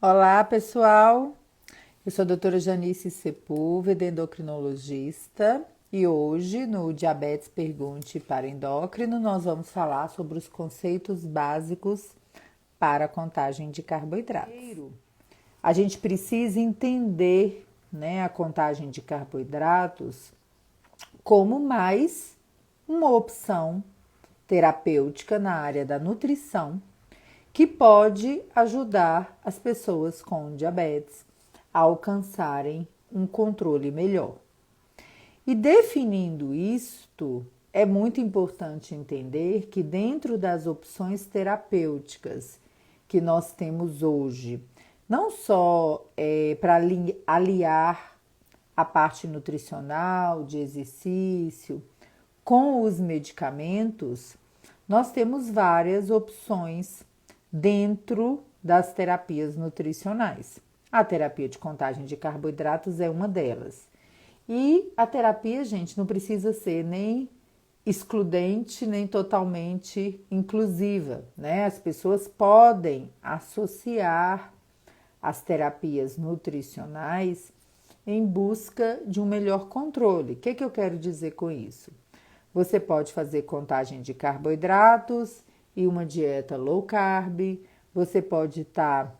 Olá, pessoal. Eu sou a doutora Janice Sepúlveda, endocrinologista, e hoje no Diabetes Pergunte para Endócrino nós vamos falar sobre os conceitos básicos para a contagem de carboidratos. Primeiro, a gente precisa entender, a contagem de carboidratos como mais uma opção terapêutica na área da nutrição que pode ajudar as pessoas com diabetes a alcançarem um controle melhor. E definindo isto, é muito importante entender que dentro das opções terapêuticas que nós temos hoje, não só para aliar a parte nutricional, de exercício, com os medicamentos, nós temos várias opções dentro das terapias nutricionais. A terapia de contagem de carboidratos é uma delas. E a terapia, gente, não precisa ser nem excludente, nem totalmente inclusiva, né? As pessoas podem associar as terapias nutricionais em busca de um melhor controle. O que eu quero dizer com isso? Você pode fazer contagem de carboidratos e uma dieta low carb, você pode estar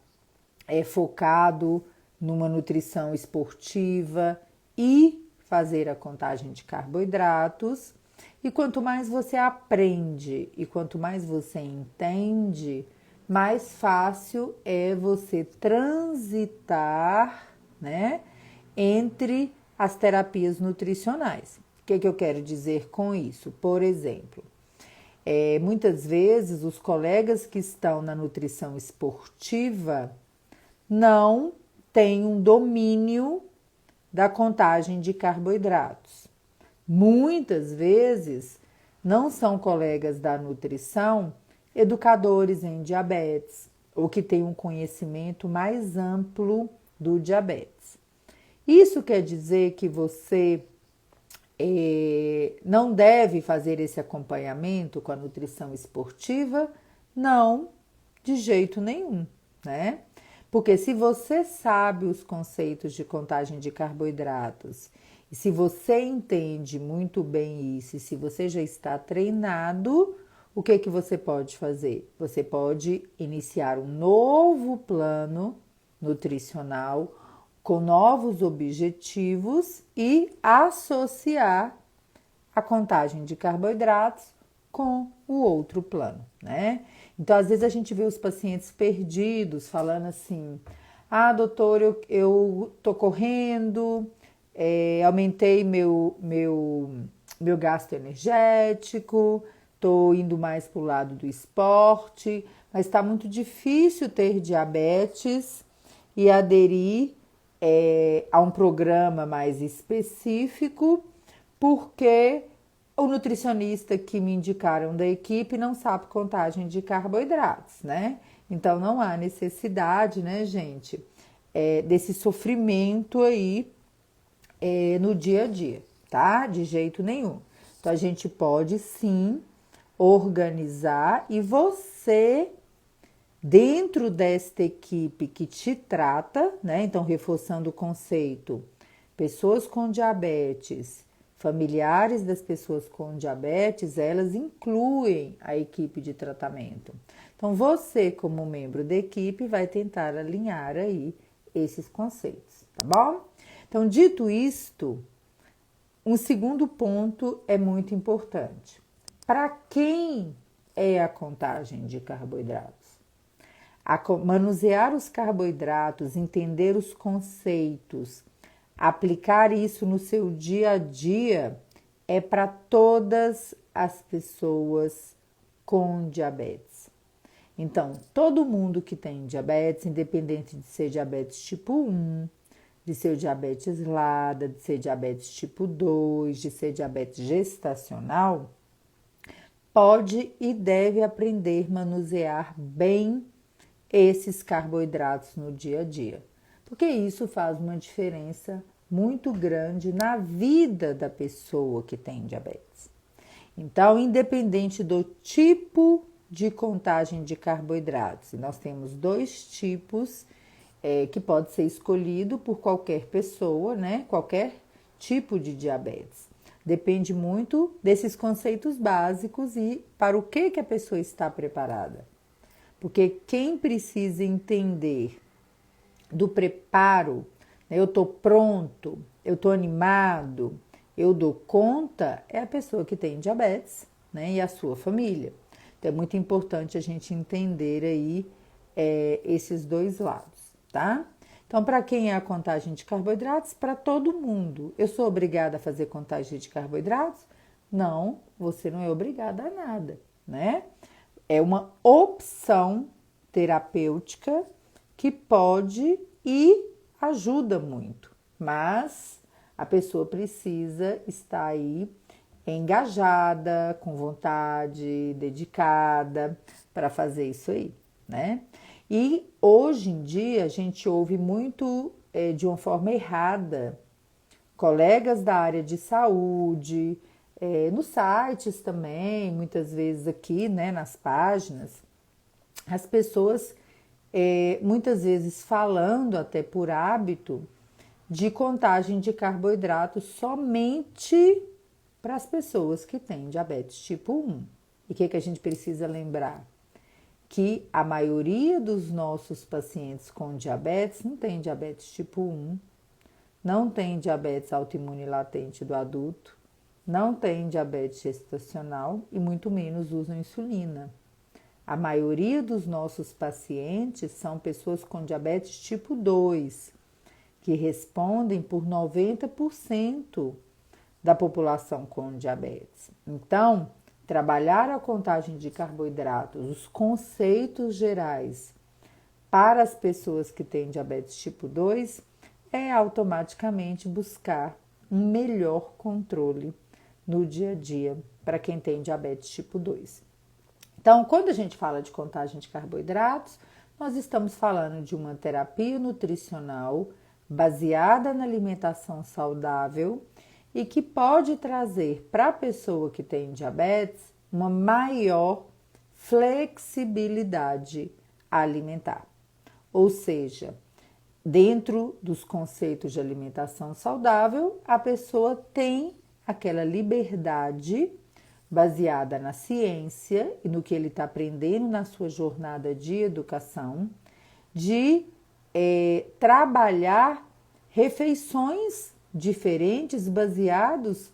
focado numa nutrição esportiva e fazer a contagem de carboidratos. E quanto mais você aprende e quanto mais você entende, mais fácil é você transitar, né, entre as terapias nutricionais. O que eu quero dizer com isso? Por exemplo, muitas vezes os colegas que estão na nutrição esportiva não têm um domínio da contagem de carboidratos. Muitas vezes não são colegas da nutrição educadores em diabetes ou que têm um conhecimento mais amplo do diabetes. Isso quer dizer que você não deve fazer esse acompanhamento com a nutrição esportiva? Não, de jeito nenhum, né? Porque se você sabe os conceitos de contagem de carboidratos, e se você entende muito bem isso, e se você já está treinado, o que você pode fazer? Você pode iniciar um novo plano nutricional com novos objetivos e associar a contagem de carboidratos com o outro plano, né? Então, às vezes a gente vê os pacientes perdidos falando assim: ah, doutor, eu tô correndo, aumentei meu gasto energético, tô indo mais para o lado do esporte, mas está muito difícil ter diabetes e aderir a um programa mais específico, porque o nutricionista que me indicaram da equipe não sabe contagem de carboidratos, né? Então não há necessidade, né, gente, desse sofrimento aí no dia a dia, tá? De jeito nenhum. Então a gente pode sim organizar e você dentro desta equipe que te trata, né? Então, reforçando o conceito, pessoas com diabetes, familiares das pessoas com diabetes, elas incluem a equipe de tratamento. Então, você, como membro da equipe, vai tentar alinhar aí esses conceitos, tá bom? Então, dito isto, um segundo ponto é muito importante. Para quem é a contagem de carboidratos? Manusear os carboidratos, entender os conceitos, aplicar isso no seu dia a dia é para todas as pessoas com diabetes. Então, todo mundo que tem diabetes, independente de ser diabetes tipo 1, de ser diabetes LADA, de ser diabetes tipo 2, de ser diabetes gestacional, pode e deve aprender a manusear bem esses carboidratos no dia a dia, porque isso faz uma diferença muito grande na vida da pessoa que tem diabetes. Então, independente do tipo de contagem de carboidratos, nós temos dois tipos que pode ser escolhido por qualquer pessoa, né? Qualquer tipo de diabetes. Depende muito desses conceitos básicos e para o que a pessoa está preparada. Porque quem precisa entender do preparo, né, eu estou pronto, eu estou animado, eu dou conta, é a pessoa que tem diabetes, né, e a sua família. Então é muito importante a gente entender aí esses dois lados, tá? Então, para quem é a contagem de carboidratos? Para todo mundo. Eu sou obrigada a fazer contagem de carboidratos? Não, você não é obrigada a nada, né? É uma opção terapêutica que pode e ajuda muito, mas a pessoa precisa estar aí engajada, com vontade, dedicada para fazer isso aí, né? E hoje em dia a gente ouve muito de uma forma errada colegas da área de saúde, nos sites também, muitas vezes aqui, né, nas páginas, as pessoas muitas vezes falando até por hábito de contagem de carboidratos somente para as pessoas que têm diabetes tipo 1. E o que a gente precisa lembrar? Que a maioria dos nossos pacientes com diabetes não tem diabetes tipo 1, não tem diabetes autoimune latente do adulto, não tem diabetes gestacional e muito menos usam insulina. A maioria dos nossos pacientes são pessoas com diabetes tipo 2, que respondem por 90% da população com diabetes. Então, trabalhar a contagem de carboidratos, os conceitos gerais para as pessoas que têm diabetes tipo 2 é automaticamente buscar um melhor controle no dia a dia para quem tem diabetes tipo 2. Então, quando a gente fala de contagem de carboidratos, nós estamos falando de uma terapia nutricional baseada na alimentação saudável e que pode trazer para a pessoa que tem diabetes uma maior flexibilidade alimentar. Ou seja, dentro dos conceitos de alimentação saudável, a pessoa tem aquela liberdade baseada na ciência e no que ele está aprendendo na sua jornada de educação, de trabalhar refeições diferentes baseados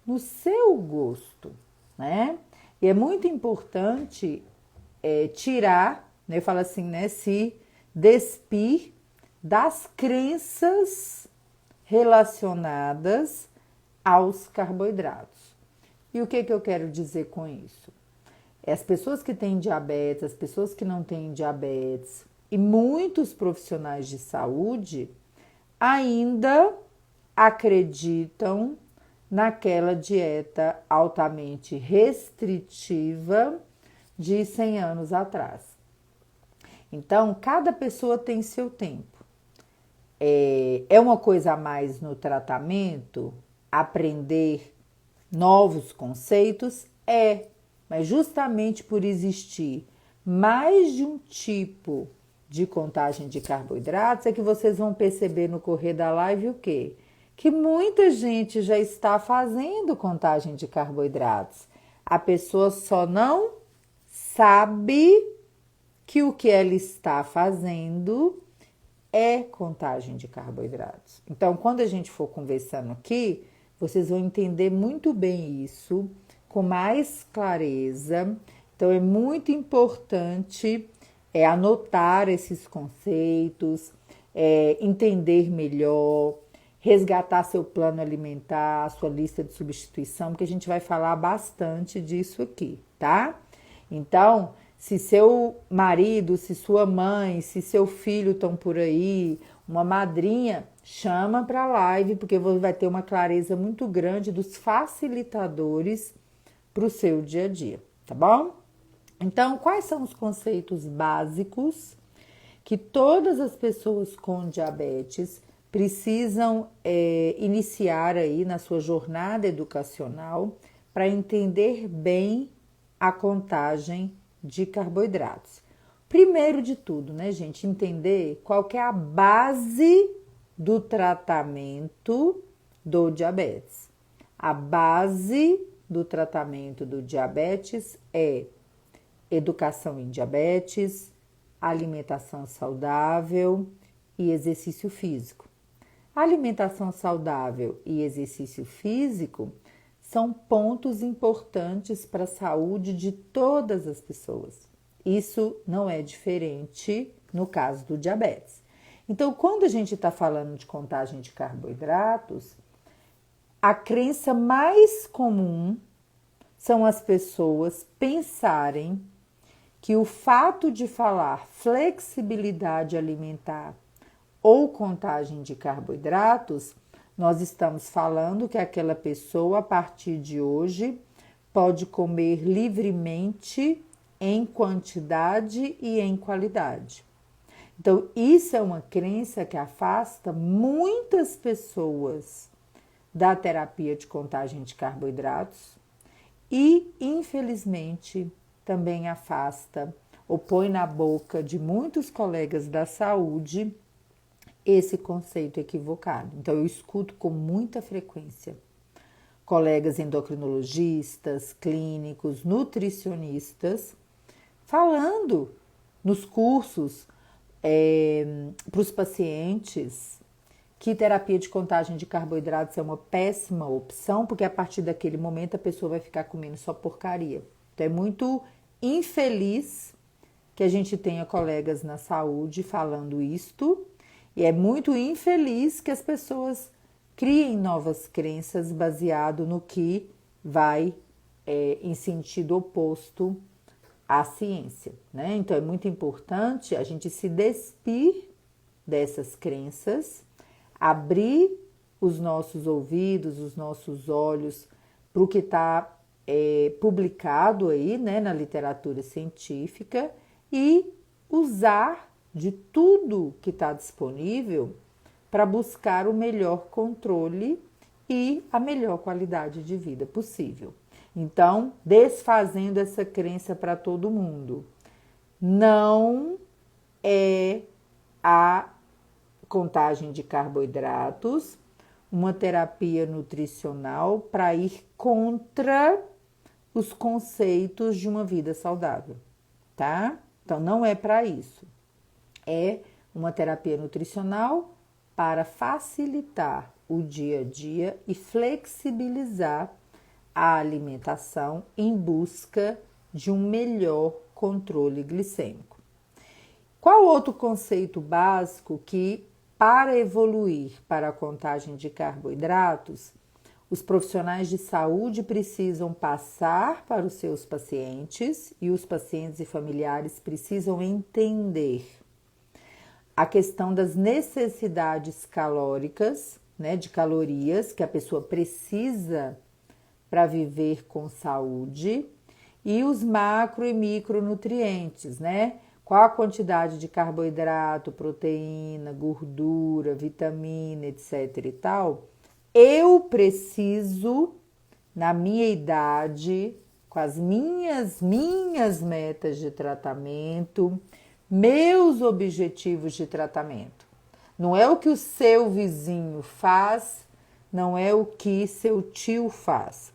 no seu gosto, né? E é muito importante tirar, né, eu falo assim, né, se despir das crenças relacionadas aos carboidratos. E o que eu quero dizer com isso? As pessoas que têm diabetes, as pessoas que não têm diabetes e muitos profissionais de saúde ainda acreditam naquela dieta altamente restritiva de 100 anos atrás. Então, cada pessoa tem seu tempo. É uma coisa a mais no tratamento, aprender novos conceitos? Mas justamente por existir mais de um tipo de contagem de carboidratos é que vocês vão perceber no correr da live o quê? Que muita gente já está fazendo contagem de carboidratos. A pessoa só não sabe que o que ela está fazendo é contagem de carboidratos. Então, quando a gente for conversando aqui, vocês vão entender muito bem isso, com mais clareza. Então, é muito importante anotar esses conceitos, entender melhor, resgatar seu plano alimentar, sua lista de substituição, porque a gente vai falar bastante disso aqui, tá? Então, se seu marido, se sua mãe, se seu filho estão por aí, uma madrinha, chama para a live, porque vai ter uma clareza muito grande dos facilitadores para o seu dia a dia, tá bom? Então, quais são os conceitos básicos que todas as pessoas com diabetes precisam iniciar aí na sua jornada educacional para entender bem a contagem de carboidratos? Primeiro de tudo, né, gente, entender qual que é a base do tratamento do diabetes. A base do tratamento do diabetes é educação em diabetes, alimentação saudável e exercício físico. Alimentação saudável e exercício físico são pontos importantes para a saúde de todas as pessoas. Isso não é diferente no caso do diabetes. Então, quando a gente está falando de contagem de carboidratos, a crença mais comum são as pessoas pensarem que o fato de falar flexibilidade alimentar ou contagem de carboidratos, nós estamos falando que aquela pessoa, a partir de hoje, pode comer livremente em quantidade e em qualidade. Então, isso é uma crença que afasta muitas pessoas da terapia de contagem de carboidratos e, infelizmente, também afasta ou põe na boca de muitos colegas da saúde esse conceito equivocado. Então, eu escuto com muita frequência colegas endocrinologistas, clínicos, nutricionistas, falando nos cursos para os pacientes que terapia de contagem de carboidratos é uma péssima opção, porque a partir daquele momento a pessoa vai ficar comendo só porcaria. Então, é muito infeliz que a gente tenha colegas na saúde falando isto, e é muito infeliz que as pessoas criem novas crenças baseado no que vai em sentido oposto à ciência, né? Então, é muito importante a gente se despir dessas crenças, abrir os nossos ouvidos, os nossos olhos para o que está publicado aí, né, na literatura científica e usar de tudo que está disponível para buscar o melhor controle e a melhor qualidade de vida possível. Então, desfazendo essa crença para todo mundo, não é a contagem de carboidratos uma terapia nutricional para ir contra os conceitos de uma vida saudável, tá? Então, não é para isso. É uma terapia nutricional para facilitar o dia a dia e flexibilizar a alimentação em busca de um melhor controle glicêmico. Qual outro conceito básico que, para evoluir para a contagem de carboidratos, os profissionais de saúde precisam passar para os seus pacientes e os pacientes e familiares precisam entender? A questão das necessidades calóricas, né, de calorias que a pessoa precisa para viver com saúde e os macro e micronutrientes, né? Qual a quantidade de carboidrato, proteína, gordura, vitamina, etc e tal, eu preciso, na minha idade, com as minhas metas de tratamento, meus objetivos de tratamento. Não é o que o seu vizinho faz, não é o que seu tio faz,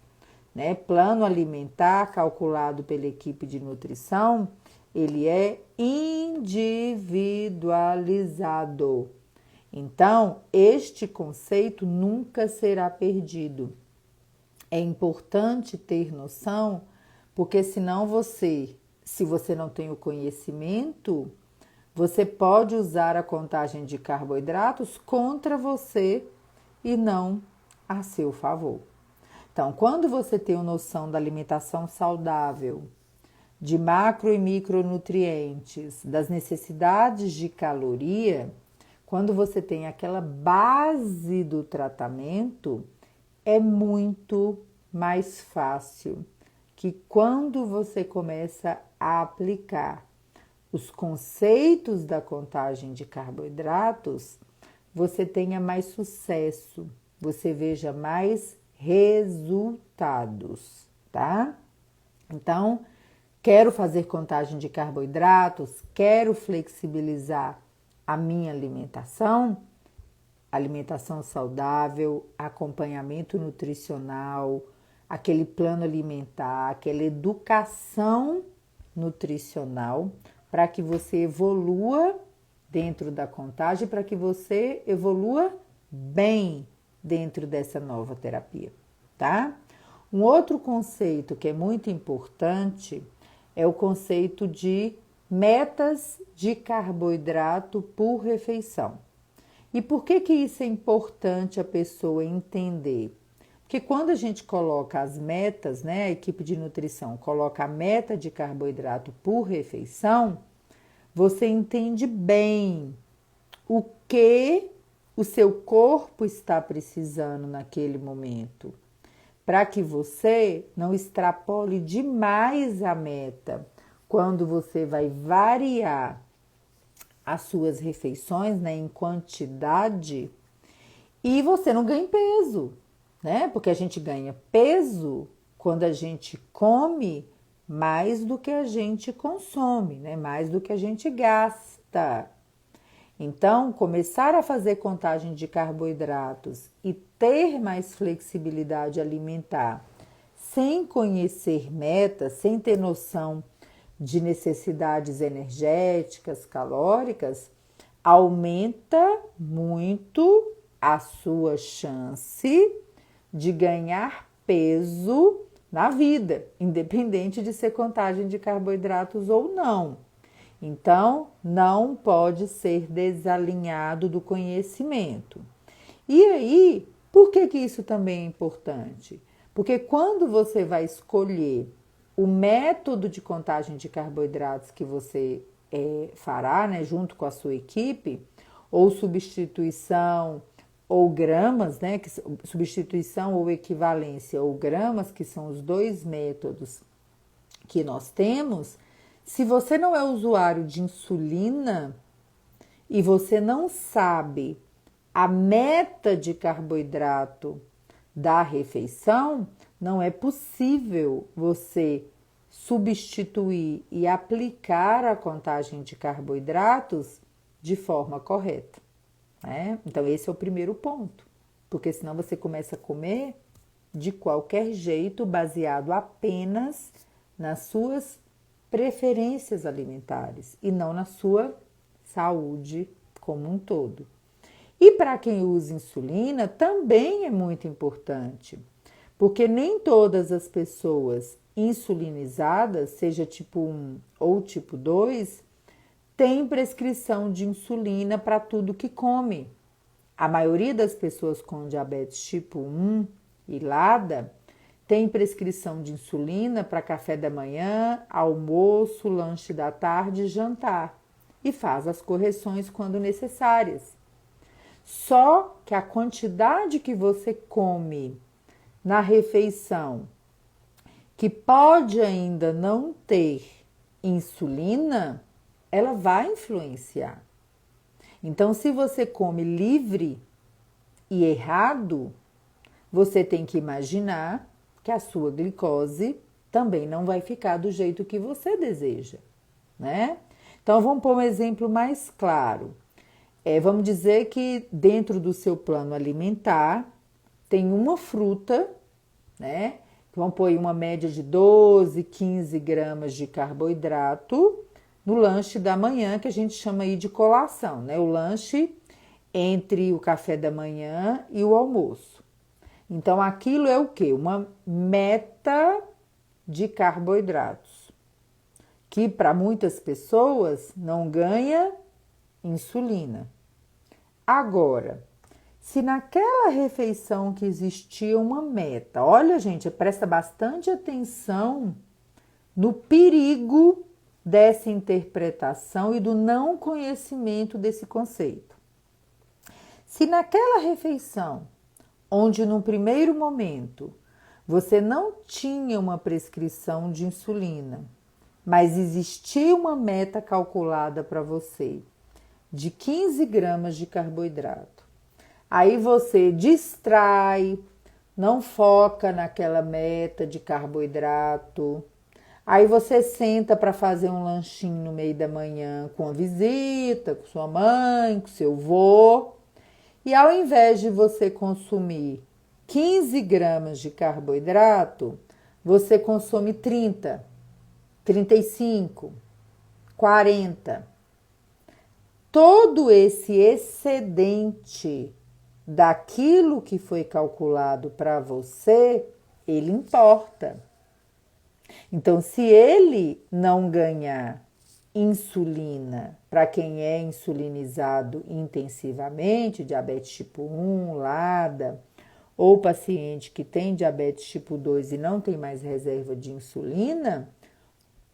né? Plano alimentar calculado pela equipe de nutrição, ele é individualizado. Então, este conceito nunca será perdido. É importante ter noção, porque senão se você não tem o conhecimento, você pode usar a contagem de carboidratos contra você e não a seu favor. Então, quando você tem a noção da alimentação saudável, de macro e micronutrientes, das necessidades de caloria, quando você tem aquela base do tratamento, é muito mais fácil que quando você começa a aplicar os conceitos da contagem de carboidratos, você tenha mais sucesso, você veja mais resultados, tá? Então, Quero fazer contagem de carboidratos? Quero flexibilizar a minha alimentação? Alimentação saudável, acompanhamento nutricional, aquele plano alimentar, aquela educação nutricional para que você evolua dentro da contagem, para que você evolua bem dentro dessa nova terapia, tá? Um outro conceito que é muito importante é o conceito de metas de carboidrato por refeição. E por que isso é importante a pessoa entender? Porque quando a gente coloca as metas, né, a equipe de nutrição coloca a meta de carboidrato por refeição, você entende bem o que o seu corpo está precisando naquele momento, para que você não extrapole demais a meta quando você vai variar as suas refeições, né, em quantidade, e você não ganha peso, né? Porque a gente ganha peso quando a gente come mais do que a gente consome, né? Mais do que a gente gasta. Então, começar a fazer contagem de carboidratos e ter mais flexibilidade alimentar, sem conhecer metas, sem ter noção de necessidades energéticas, calóricas, aumenta muito a sua chance de ganhar peso na vida, independente de ser contagem de carboidratos ou não. Então, não pode ser desalinhado do conhecimento. E aí, por que isso também é importante? Porque quando você vai escolher o método de contagem de carboidratos que você fará, né, junto com a sua equipe, ou substituição ou gramas, né, substituição ou equivalência ou gramas, que são os dois métodos que nós temos, se você não é usuário de insulina e você não sabe a meta de carboidrato da refeição, não é possível você substituir e aplicar a contagem de carboidratos de forma correta, né? Então, esse é o primeiro ponto, porque senão você começa a comer de qualquer jeito, baseado apenas nas suas preferências alimentares e não na sua saúde como um todo. E para quem usa insulina também é muito importante, porque nem todas as pessoas insulinizadas, seja tipo 1 ou tipo 2, têm prescrição de insulina para tudo que come. A maioria das pessoas com diabetes tipo 1 e LADA tem prescrição de insulina para café da manhã, almoço, lanche da tarde e jantar, e faz as correções quando necessárias. Só que a quantidade que você come na refeição, que pode ainda não ter insulina, ela vai influenciar. Então, se você come livre e errado, você tem que imaginar que a sua glicose também não vai ficar do jeito que você deseja, né? Então, vamos pôr um exemplo mais claro. Vamos dizer que dentro do seu plano alimentar tem uma fruta, né? Vamos pôr aí uma média de 12, 15 gramas de carboidrato no lanche da manhã, que a gente chama aí de colação, né? O lanche entre o café da manhã e o almoço. Então, aquilo é o quê? Uma meta de carboidratos, que para muitas pessoas não ganha insulina. Agora, se naquela refeição que existia uma meta, olha gente, presta bastante atenção no perigo dessa interpretação e do não conhecimento desse conceito. Se naquela refeição, onde no primeiro momento você não tinha uma prescrição de insulina, mas existia uma meta calculada para você de 15 gramas de carboidrato, aí você distrai, não foca naquela meta de carboidrato, Aí você senta para fazer um lanchinho no meio da manhã com a visita, com sua mãe, com seu vô. E ao invés de você consumir 15 gramas de carboidrato, você consome 30, 35, 40. Todo esse excedente daquilo que foi calculado para você, ele importa. Então, se ele não ganhar insulina para quem é insulinizado intensivamente, diabetes tipo 1, LADA, ou paciente que tem diabetes tipo 2 e não tem mais reserva de insulina,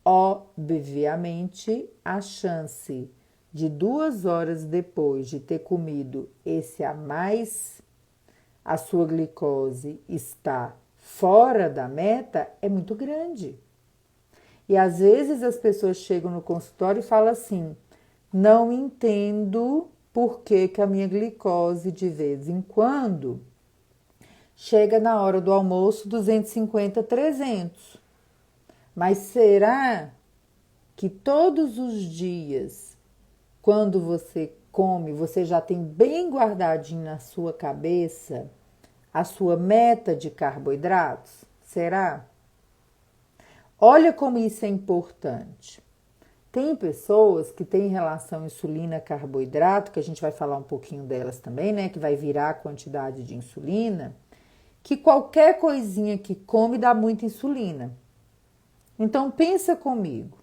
obviamente a chance de 2 horas depois de ter comido esse a mais, a sua glicose está fora da meta é muito grande. E às vezes as pessoas chegam no consultório e falam assim: não entendo por que a minha glicose de vez em quando chega na hora do almoço 250, 300. Mas será que todos os dias, quando você come, você já tem bem guardadinho na sua cabeça a sua meta de carboidratos? Será? Olha como isso é importante. Tem pessoas que têm relação insulina-carboidrato, que a gente vai falar um pouquinho delas também, né? Que vai virar a quantidade de insulina, que qualquer coisinha que come dá muita insulina. Então pensa comigo,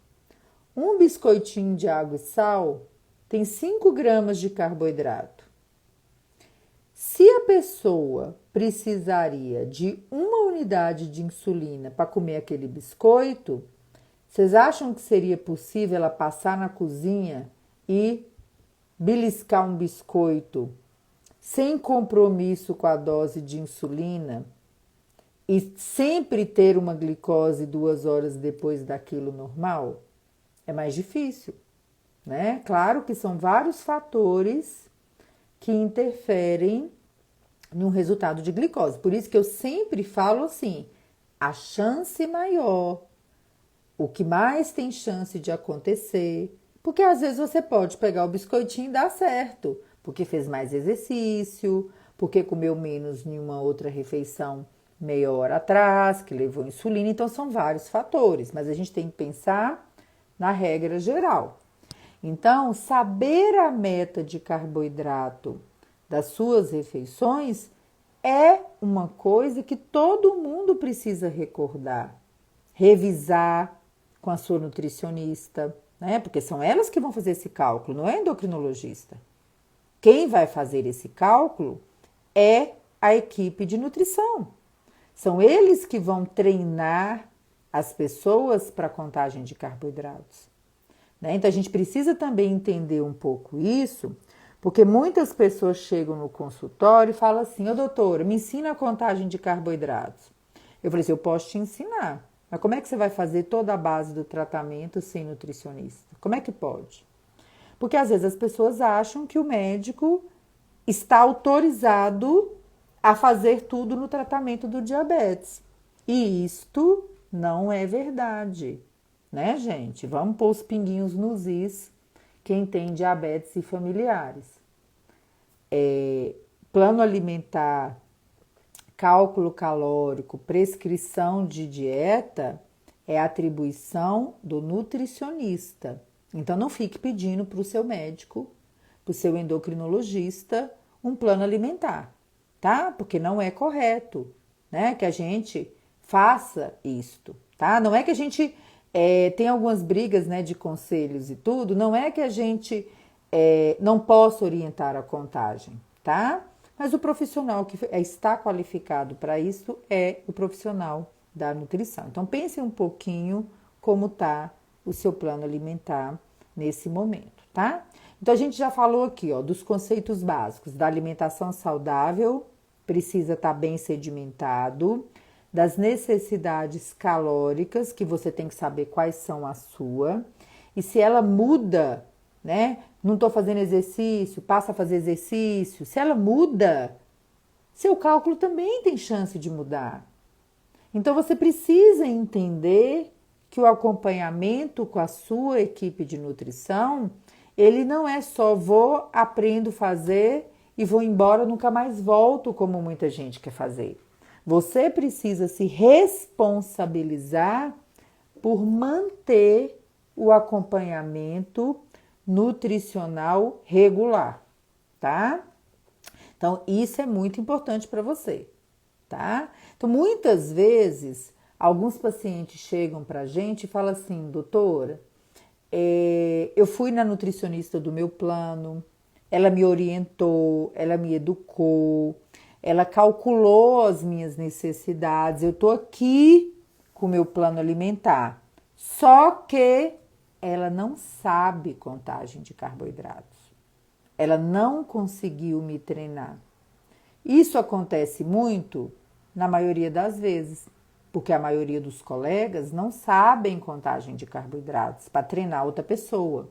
um biscoitinho de água e sal tem 5 gramas de carboidrato. Se a pessoa precisaria de 1 unidade de insulina para comer aquele biscoito, vocês acham que seria possível ela passar na cozinha e beliscar um biscoito sem compromisso com a dose de insulina e sempre ter uma glicose 2 horas depois daquilo normal? É mais difícil, né? Claro que são vários fatores que interferem no resultado de glicose. Por isso que eu sempre falo assim, a chance maior, o que mais tem chance de acontecer, porque às vezes você pode pegar o biscoitinho e dar certo, porque fez mais exercício, porque comeu menos em uma outra refeição meia hora atrás, que levou insulina, então são vários fatores, mas a gente tem que pensar na regra geral. Então, saber a meta de carboidrato das suas refeições é uma coisa que todo mundo precisa recordar, revisar com a sua nutricionista, né? Porque são elas que vão fazer esse cálculo, não é endocrinologista. Quem vai fazer esse cálculo é a equipe de nutrição. São eles que vão treinar as pessoas para a contagem de carboidratos. Né? Então a gente precisa também entender um pouco isso, porque muitas pessoas chegam no consultório e falam assim: ô doutora, me ensina a contagem de carboidratos. Eu falei assim: eu posso te ensinar, mas como é que você vai fazer toda a base do tratamento sem nutricionista? Como é que pode? Porque às vezes as pessoas acham que o médico está autorizado a fazer tudo no tratamento do diabetes. E isto não é verdade, né, gente? Vamos pôr os pinguinhos nos is, quem tem diabetes e familiares. Plano alimentar, cálculo calórico, prescrição de dieta é atribuição do nutricionista. Então não fique pedindo para o seu médico, para o seu endocrinologista, um plano alimentar, tá? Porque não é correto, né? Que a gente faça isto, tá? Não é que a gente tem algumas brigas, né, de conselhos e tudo, não é que a gente não possa orientar a contagem, tá? Mas o profissional que está qualificado para isso é o profissional da nutrição. Então pense um pouquinho como está o seu plano alimentar nesse momento, tá? Então a gente já falou aqui, ó, dos conceitos básicos da alimentação saudável, precisa estar bem sedimentado, das necessidades calóricas, que você tem que saber quais são a sua, e se ela muda, né? Não estou fazendo exercício, passa a fazer exercício. Se ela muda, seu cálculo também tem chance de mudar. Então você precisa entender que o acompanhamento com a sua equipe de nutrição, ele não é só vou, aprendo a fazer e vou embora, nunca mais volto, como muita gente quer fazer. Você precisa se responsabilizar por manter o acompanhamento nutricional regular, tá? Então, isso é muito importante para você, tá? Então, muitas vezes, alguns pacientes chegam para a gente e falam assim, doutora, eu fui na nutricionista do meu plano, ela me orientou, ela me educou, ela calculou as minhas necessidades, eu tô aqui com o meu plano alimentar, só que ela não sabe contagem de carboidratos, ela não conseguiu me treinar. Isso acontece muito na maioria das vezes, porque a maioria dos colegas não sabem contagem de carboidratos para treinar outra pessoa.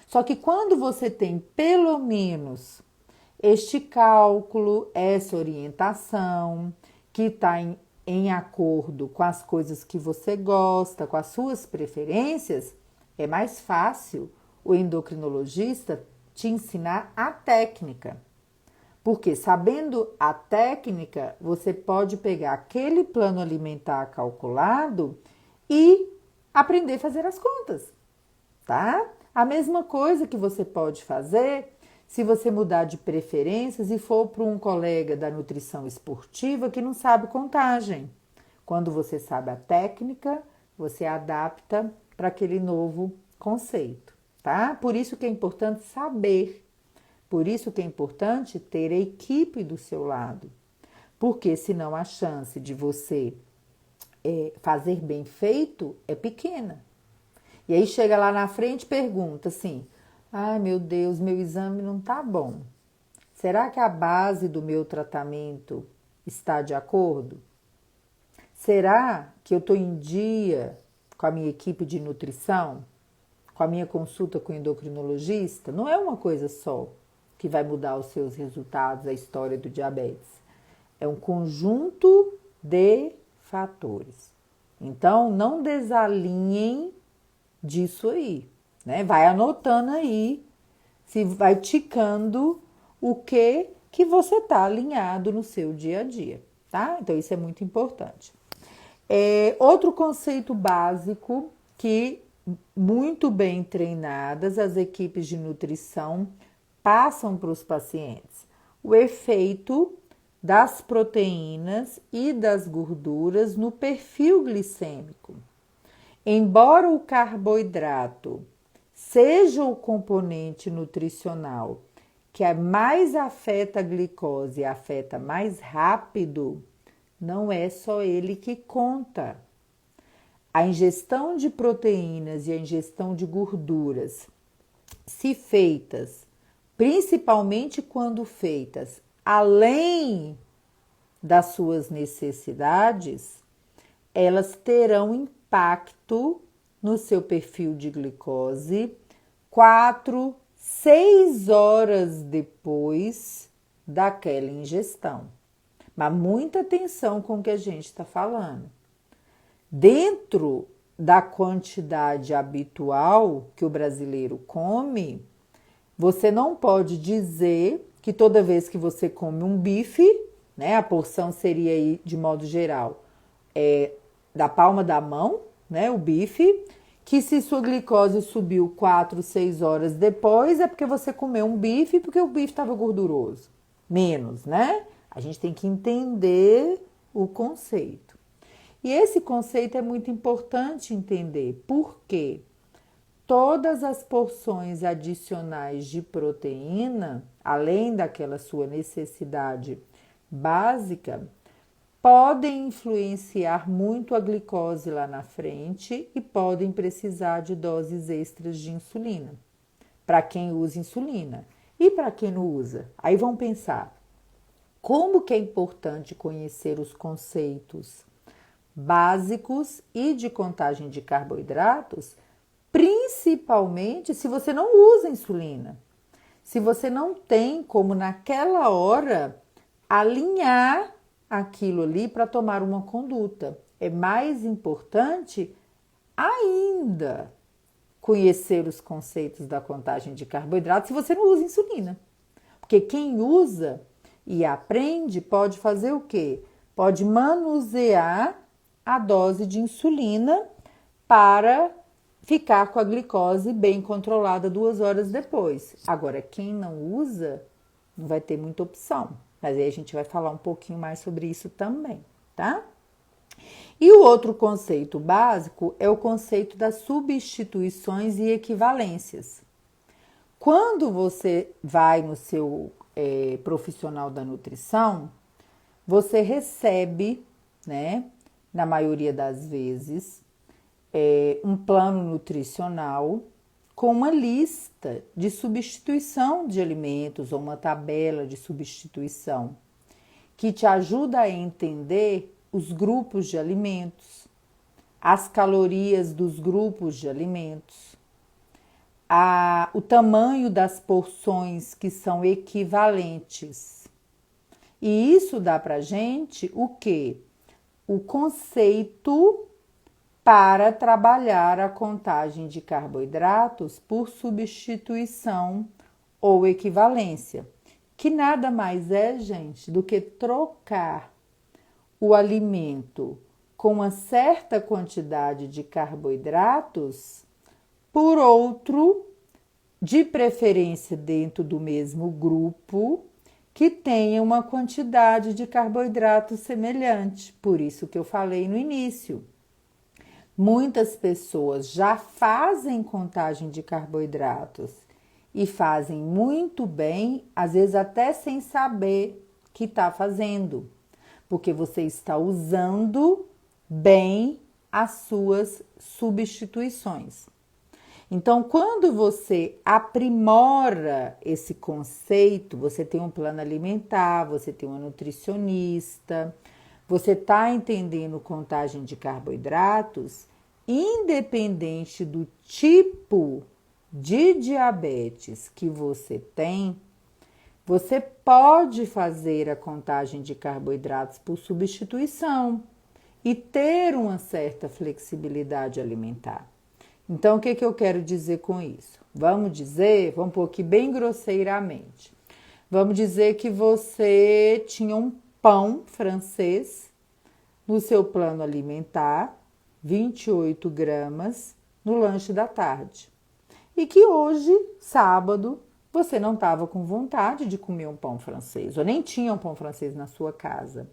Só que quando você tem pelo menos este cálculo, essa orientação, que está em acordo com as coisas que você gosta, com as suas preferências, é mais fácil o endocrinologista te ensinar a técnica. Porque sabendo a técnica, você pode pegar aquele plano alimentar calculado e aprender a fazer as contas, tá? A mesma coisa que você pode fazer se você mudar de preferências e for para um colega da nutrição esportiva que não sabe contagem. Quando você sabe a técnica, você adapta para aquele novo conceito, tá? Por isso que é importante saber. Por isso que é importante ter a equipe do seu lado, porque senão a chance de você fazer bem feito é pequena. E aí chega lá na frente e pergunta assim, ai meu Deus, meu exame não tá bom. Será que a base do meu tratamento está de acordo? Será que eu estou em dia com a minha equipe de nutrição? Com a minha consulta com o endocrinologista? Não é uma coisa só que vai mudar os seus resultados, a história do diabetes. É um conjunto de fatores. Então, não desalinhem disso aí, né? Vai anotando aí, se vai ticando o que você tá alinhado no seu dia a dia, tá? Então, isso é muito importante. Outro conceito básico que, muito bem treinadas, as equipes de nutrição passam para os pacientes o efeito das proteínas e das gorduras no perfil glicêmico. Embora o carboidrato seja o componente nutricional que mais afeta a glicose e afeta mais rápido, não é só ele que conta. A ingestão de proteínas e a ingestão de gorduras, se feitas principalmente quando feitas além das suas necessidades, elas terão impacto no seu perfil de glicose 4, 6 horas depois daquela ingestão. Mas muita atenção com o que a gente está falando. Dentro da quantidade habitual que o brasileiro come, você não pode dizer que toda vez que você come um bife, né, a porção seria aí, de modo geral, da palma da mão, né, o bife, que se sua glicose subiu 4, 6 horas depois, é porque você comeu um bife, porque o bife estava gorduroso. Menos, né? A gente tem que entender o conceito. E esse conceito é muito importante entender, porque todas as porções adicionais de proteína, além daquela sua necessidade básica, podem influenciar muito a glicose lá na frente e podem precisar de doses extras de insulina, para quem usa insulina. E para quem não usa? Aí vão pensar, como que é importante conhecer os conceitos básicos e de contagem de carboidratos, principalmente se você não usa insulina. Se você não tem como naquela hora alinhar aquilo ali para tomar uma conduta. É mais importante ainda conhecer os conceitos da contagem de carboidratos se você não usa insulina. Porque quem usa e aprende pode fazer o quê? Pode manusear a dose de insulina para ficar com a glicose bem controlada 2 horas depois. Agora, quem não usa, não vai ter muita opção. Mas aí a gente vai falar um pouquinho mais sobre isso também, tá? E o outro conceito básico é o conceito das substituições e equivalências. Quando você vai no seu profissional da nutrição, você recebe, né, na maioria das vezes, um plano nutricional com uma lista de substituição de alimentos ou uma tabela de substituição que te ajuda a entender os grupos de alimentos, as calorias dos grupos de alimentos, o tamanho das porções que são equivalentes. E isso dá pra gente o quê? O conceito para trabalhar a contagem de carboidratos por substituição ou equivalência, que nada mais é, gente, do que trocar o alimento com uma certa quantidade de carboidratos por outro, de preferência dentro do mesmo grupo, que tenha uma quantidade de carboidrato semelhante. Por isso que eu falei no início. Muitas pessoas já fazem contagem de carboidratos e fazem muito bem, às vezes até sem saber que está fazendo, porque você está usando bem as suas substituições. Então, quando você aprimora esse conceito, você tem um plano alimentar, você tem uma nutricionista, você está entendendo contagem de carboidratos, independente do tipo de diabetes que você tem, você pode fazer a contagem de carboidratos por substituição e ter uma certa flexibilidade alimentar. Então, o que eu quero dizer com isso? Vamos pôr aqui bem grosseiramente. Vamos dizer que você tinha um pão francês no seu plano alimentar, 28 gramas, no lanche da tarde. E que hoje, sábado, você não estava com vontade de comer um pão francês, ou nem tinha um pão francês na sua casa,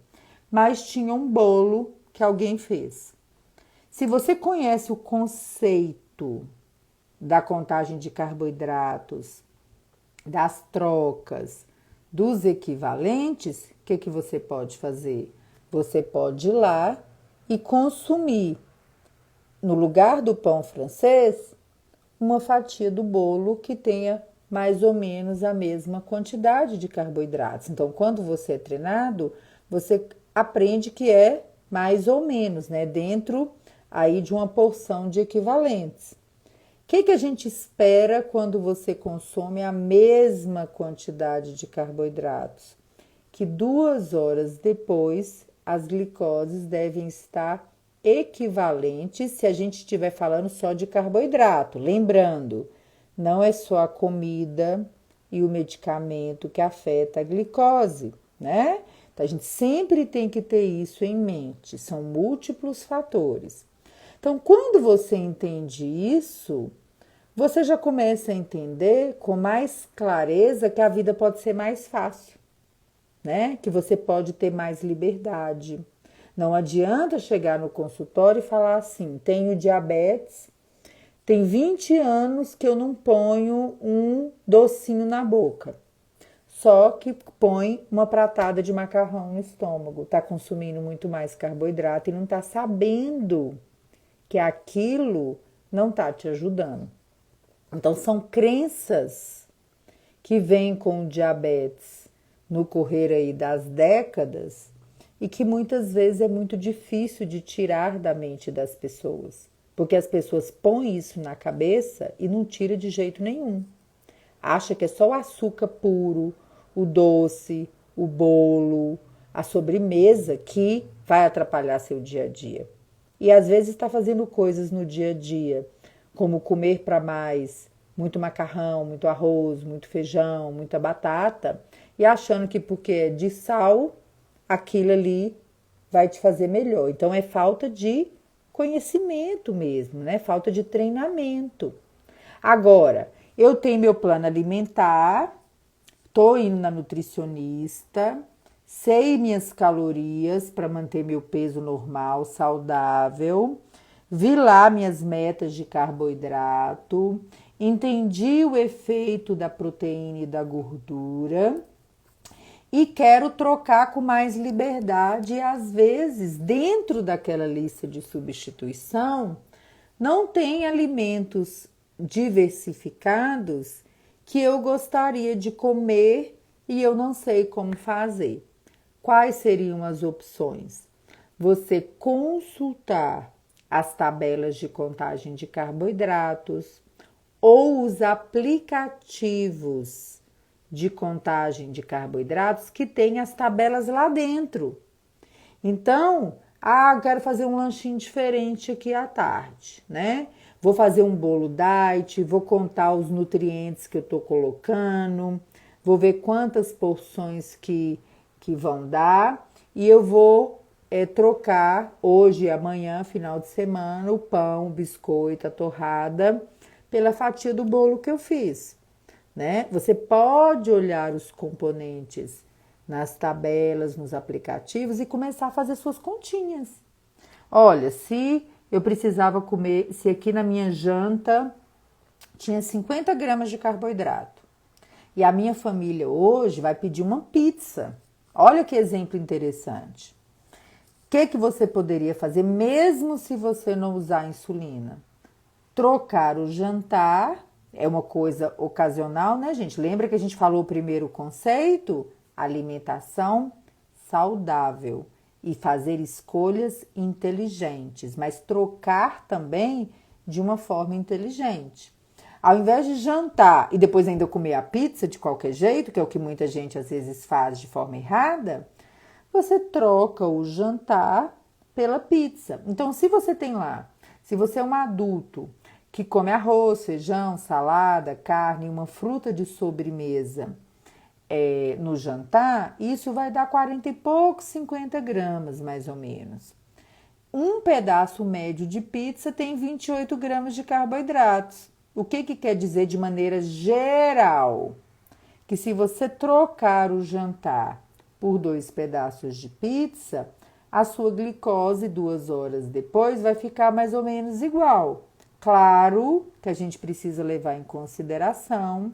mas tinha um bolo que alguém fez. Se você conhece o conceito da contagem de carboidratos, das trocas, dos equivalentes, o que você pode fazer? Você pode ir lá e consumir, no lugar do pão francês, uma fatia do bolo que tenha mais ou menos a mesma quantidade de carboidratos. Então, quando você é treinado, você aprende que é mais ou menos, né? Dentro aí de uma porção de equivalentes. O que a gente espera quando você consome a mesma quantidade de carboidratos? Que 2 horas depois, as glicoses devem estar equivalentes se a gente estiver falando só de carboidrato. Lembrando, não é só a comida e o medicamento que afeta a glicose, né? Então, a gente sempre tem que ter isso em mente. São múltiplos fatores. Então, quando você entende isso, você já começa a entender com mais clareza que a vida pode ser mais fácil, né? Que você pode ter mais liberdade. Não adianta chegar no consultório e falar assim: tenho diabetes, tem 20 anos que eu não ponho um docinho na boca. Só que põe uma pratada de macarrão no estômago, está consumindo muito mais carboidrato e não está sabendo que aquilo não está te ajudando. Então, são crenças que vêm com o diabetes no correr aí das décadas e que muitas vezes é muito difícil de tirar da mente das pessoas, porque as pessoas põem isso na cabeça e não tira de jeito nenhum. Acha que é só o açúcar puro, o doce, o bolo, a sobremesa que vai atrapalhar seu dia a dia. e às vezes está fazendo coisas no dia a dia, como comer para mais, muito macarrão, muito arroz, muito feijão, muita batata, e achando que porque é de sal, aquilo ali vai te fazer melhor. Então é falta de conhecimento mesmo, né? Falta de treinamento. Agora, eu tenho meu plano alimentar, tô indo na nutricionista, sei minhas calorias para manter meu peso normal, saudável, vi lá minhas metas de carboidrato, entendi o efeito da proteína e da gordura e quero trocar com mais liberdade e às vezes dentro daquela lista de substituição não tem alimentos diversificados que eu gostaria de comer e eu não sei como fazer. Quais seriam as opções? Você consultar as tabelas de contagem de carboidratos ou os aplicativos de contagem de carboidratos que tem as tabelas lá dentro. Então, eu quero fazer um lanchinho diferente aqui à tarde, né? Vou fazer um bolo diet, vou contar os nutrientes que eu tô colocando, vou ver quantas porções que vão dar e eu vou trocar hoje e amanhã, final de semana, o pão, o biscoito, a torrada pela fatia do bolo que eu fiz, né? Você pode olhar os componentes nas tabelas, nos aplicativos e começar a fazer suas continhas. Olha, se eu precisava comer, se aqui na minha janta tinha 50 gramas de carboidrato e a minha família hoje vai pedir uma pizza. Olha que exemplo interessante. O que você poderia fazer mesmo se você não usar insulina? Trocar o jantar, é uma coisa ocasional, né, gente? Lembra que a gente falou o primeiro conceito? Alimentação saudável e fazer escolhas inteligentes, mas trocar também de uma forma inteligente. Ao invés de jantar e depois ainda comer a pizza de qualquer jeito, que é o que muita gente às vezes faz de forma errada, você troca o jantar pela pizza. Então, se você tem lá, se você é um adulto que come arroz, feijão, salada, carne, uma fruta de sobremesa no jantar, isso vai dar 40 e poucos, 50 gramas mais ou menos. Um pedaço médio de pizza tem 28 gramas de carboidratos. O que quer dizer de maneira geral? Que se você trocar o jantar por 2 pedaços de pizza, a sua glicose 2 horas depois vai ficar mais ou menos igual. Claro que a gente precisa levar em consideração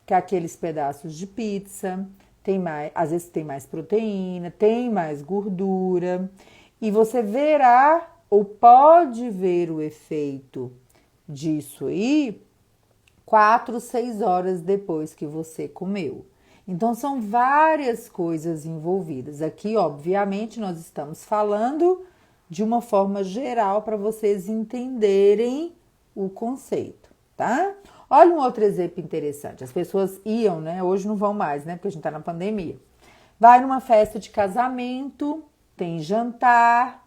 que aqueles pedaços de pizza tem mais, às vezes tem mais proteína, tem mais gordura, e você verá ou pode ver o efeito disso aí 4, 6 horas depois que você comeu. Então, são várias coisas envolvidas. Aqui, obviamente, nós estamos falando de uma forma geral para vocês entenderem o conceito, tá? Olha um outro exemplo interessante. As pessoas iam, né? Hoje não vão mais, né? Porque a gente tá na pandemia. Vai numa festa de casamento, tem jantar,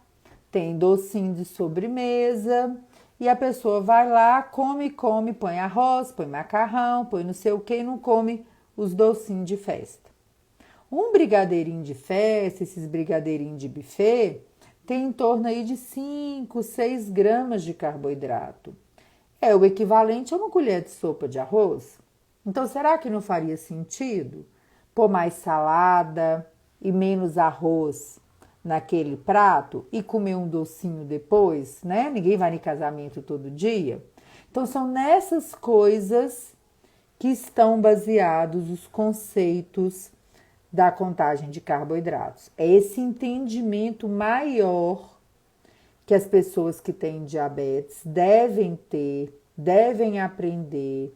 tem docinho de sobremesa, e a pessoa vai lá, come, põe arroz, põe macarrão, põe não sei o que e não come os docinhos de festa. Um brigadeirinho de festa, esses brigadeirinhos de buffet, tem em torno aí de 5, 6 gramas de carboidrato. É o equivalente a uma colher de sopa de arroz. Então, será que não faria sentido pôr mais salada e menos arroz naquele prato e comer um docinho depois, né? Ninguém vai em casamento todo dia. Então, são nessas coisas que estão baseados os conceitos da contagem de carboidratos. É esse entendimento maior que as pessoas que têm diabetes devem ter, devem aprender,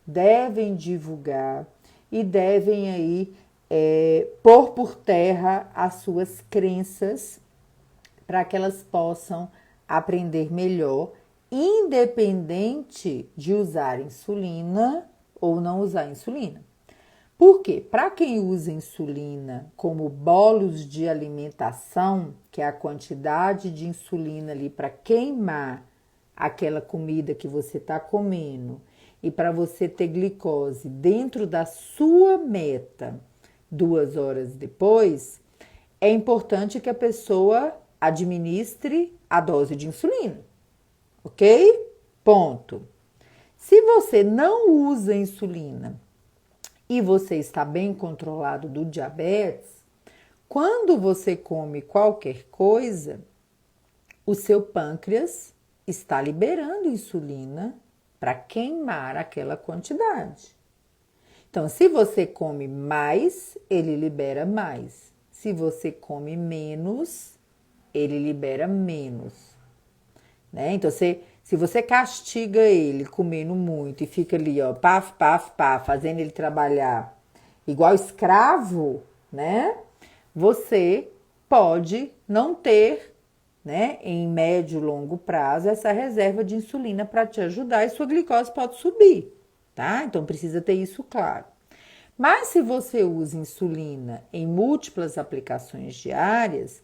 devem divulgar e devem aí pôr por terra as suas crenças para que elas possam aprender melhor, independente de usar insulina ou não usar insulina. Por quê? Para quem usa insulina como bolos de alimentação, que é a quantidade de insulina ali para queimar aquela comida que você está comendo e para você ter glicose dentro da sua meta 2 horas depois, é importante que a pessoa administre a dose de insulina, ok? Ponto. Se você não usa insulina e você está bem controlado do diabetes, quando você come qualquer coisa, o seu pâncreas está liberando insulina para queimar aquela quantidade. Então, se você come mais, ele libera mais. Se você come menos, ele libera menos. Né? Então, se você castiga ele comendo muito e fica ali, ó, paf, paf, paf, fazendo ele trabalhar igual escravo, né? Você pode não ter, né, em médio e longo prazo, essa reserva de insulina para te ajudar e sua glicose pode subir, tá? Então precisa ter isso claro. Mas se você usa insulina em múltiplas aplicações diárias,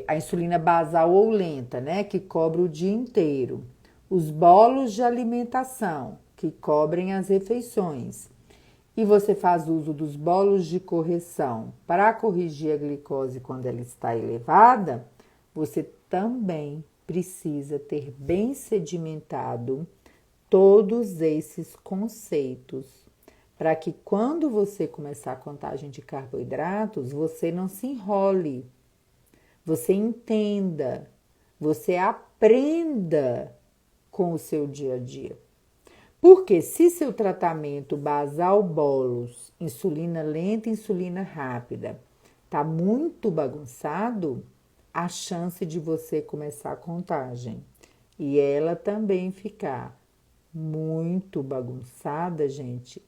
a insulina basal ou lenta, né, que cobre o dia inteiro, os bolos de alimentação, que cobrem as refeições, e você faz uso dos bolos de correção para corrigir a glicose quando ela está elevada, você também precisa ter bem sedimentado todos esses conceitos, para que quando você começar a contagem de carboidratos, você não se enrole, você entenda, você aprenda com o seu dia a dia. Porque se seu tratamento basal bolos, insulina lenta e insulina rápida, tá muito bagunçado, a chance de você começar a contagem e ela também ficar muito bagunçada, gente,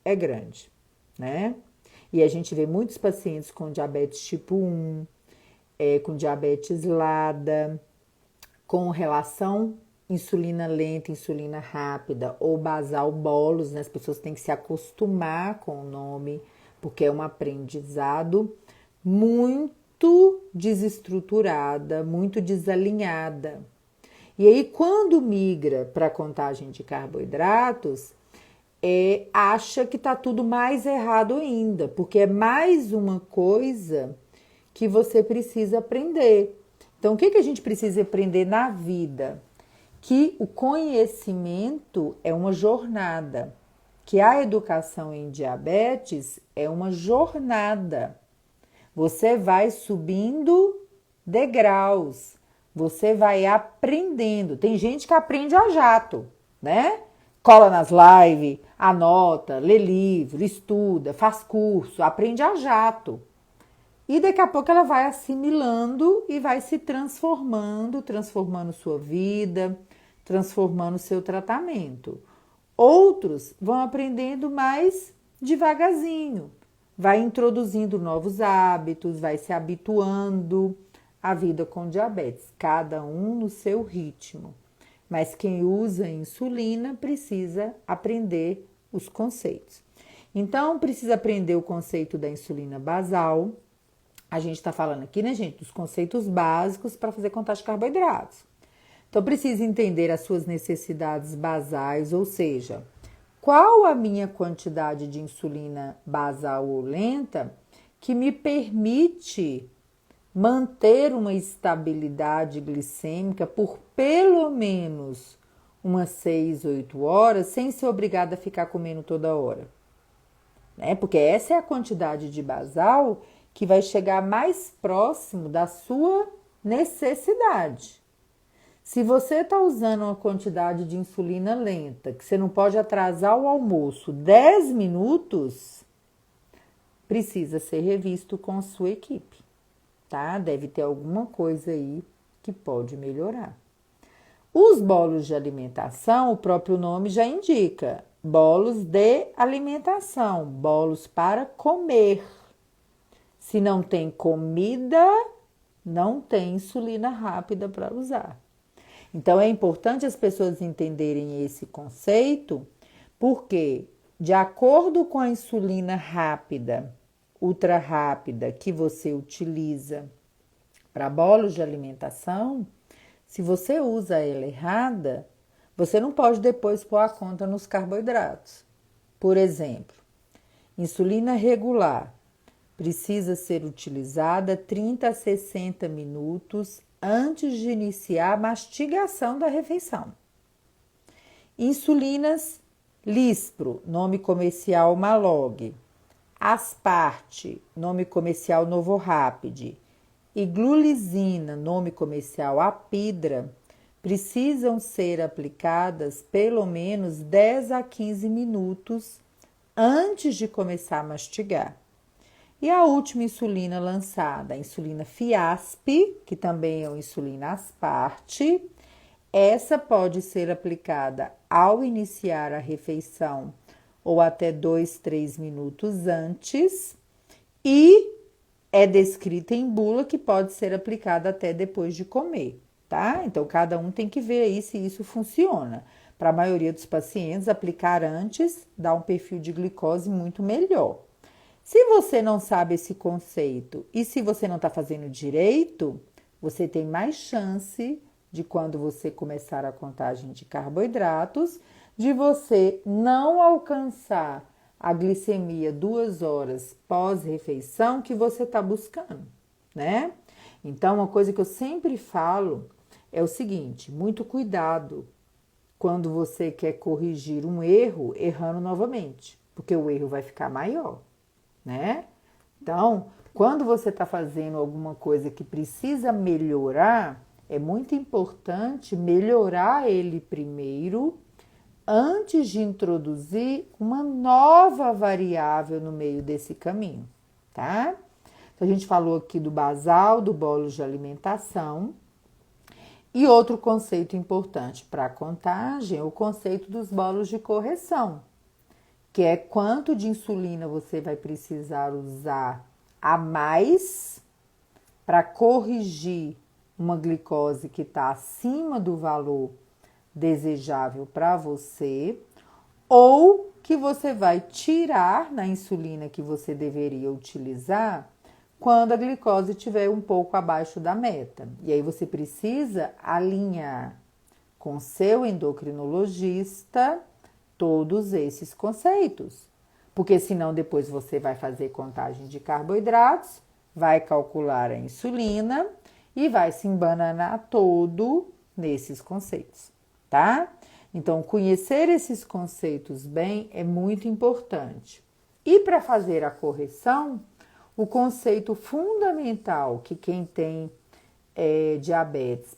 é grande, né? E a gente vê muitos pacientes com diabetes tipo 1, com diabetes LADA, com relação insulina lenta, insulina rápida ou basal bolos, né? As pessoas têm que se acostumar com o nome, porque é um aprendizado muito desestruturada, muito desalinhada. E aí, quando migra para a contagem de carboidratos, acha que está tudo mais errado ainda, porque é mais uma coisa que você precisa aprender. Então, o que a gente precisa aprender na vida? Que o conhecimento é uma jornada, que a educação em diabetes é uma jornada. Você vai subindo degraus, você vai aprendendo. Tem gente que aprende a jato, né? Cola nas lives, anota, lê livro, estuda, faz curso, aprende a jato. E daqui a pouco ela vai assimilando e vai se transformando, transformando sua vida, transformando seu tratamento. Outros vão aprendendo mais devagarzinho, vai introduzindo novos hábitos, vai se habituando à vida com diabetes, cada um no seu ritmo. Mas quem usa insulina precisa aprender os conceitos. Então, precisa aprender o conceito da insulina basal. A gente está falando aqui, né, gente, dos conceitos básicos para fazer contagem de carboidratos. Então, precisa entender as suas necessidades basais, ou seja, qual a minha quantidade de insulina basal ou lenta que me permite manter uma estabilidade glicêmica por pelo menos umas 6, 8 horas, sem ser obrigada a ficar comendo toda hora. Né? Porque essa é a quantidade de basal que vai chegar mais próximo da sua necessidade. Se você está usando uma quantidade de insulina lenta, que você não pode atrasar o almoço 10 minutos, precisa ser revisto com a sua equipe, tá? Deve ter alguma coisa aí que pode melhorar. Os bolos de alimentação, o próprio nome já indica, bolos de alimentação, bolos para comer. Se não tem comida, não tem insulina rápida para usar. Então, é importante as pessoas entenderem esse conceito, porque de acordo com a insulina rápida, ultra rápida que você utiliza para bolos de alimentação, se você usa ela errada, você não pode depois pôr a conta nos carboidratos. Por exemplo, insulina regular precisa ser utilizada 30 a 60 minutos antes de iniciar a mastigação da refeição. Insulinas Lispro, nome comercial Malog, Asparte, nome comercial Novorapid, e glulizina, nome comercial Apidra, precisam ser aplicadas pelo menos 10 a 15 minutos antes de começar a mastigar. E a última insulina lançada, a insulina Fiasp, que também é uma insulina Asparte, essa pode ser aplicada ao iniciar a refeição ou até 2, 3 minutos antes e é descrita em bula que pode ser aplicada até depois de comer, tá? Então, cada um tem que ver aí se isso funciona. Para a maioria dos pacientes, aplicar antes dá um perfil de glicose muito melhor. Se você não sabe esse conceito e se você não está fazendo direito, você tem mais chance de quando você começar a contagem de carboidratos, de você não alcançar a glicemia 2 horas pós-refeição que você está buscando, né? Então, uma coisa que eu sempre falo é o seguinte: muito cuidado quando você quer corrigir um erro errando novamente, porque o erro vai ficar maior, né? Então, quando você está fazendo alguma coisa que precisa melhorar, é muito importante melhorar ele primeiro, antes de introduzir uma nova variável no meio desse caminho, tá? Então, a gente falou aqui do basal, do bolo de alimentação. E outro conceito importante para a contagem é o conceito dos bolos de correção, que é quanto de insulina você vai precisar usar a mais para corrigir uma glicose que está acima do valor desejável para você, ou que você vai tirar na insulina que você deveria utilizar quando a glicose estiver um pouco abaixo da meta. E aí você precisa alinhar com seu endocrinologista todos esses conceitos, porque senão depois você vai fazer contagem de carboidratos, vai calcular a insulina e vai se embananar todo nesses conceitos, tá? Então, conhecer esses conceitos bem é muito importante. E para fazer a correção, o conceito fundamental que quem tem diabetes,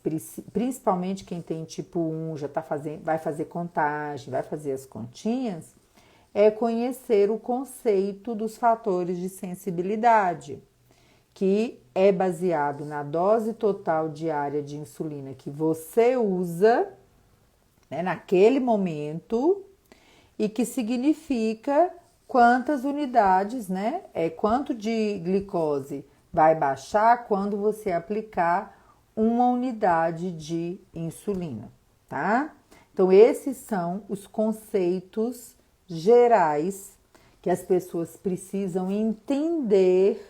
principalmente quem tem tipo 1, já tá fazendo, vai fazer contagem, vai fazer as continhas, é conhecer o conceito dos fatores de sensibilidade, que é baseado na dose total diária de insulina que você usa, né, naquele momento, e que significa quantas unidades, né? Quanto de glicose vai baixar quando você aplicar uma unidade de insulina, tá? Então, esses são os conceitos gerais que as pessoas precisam entender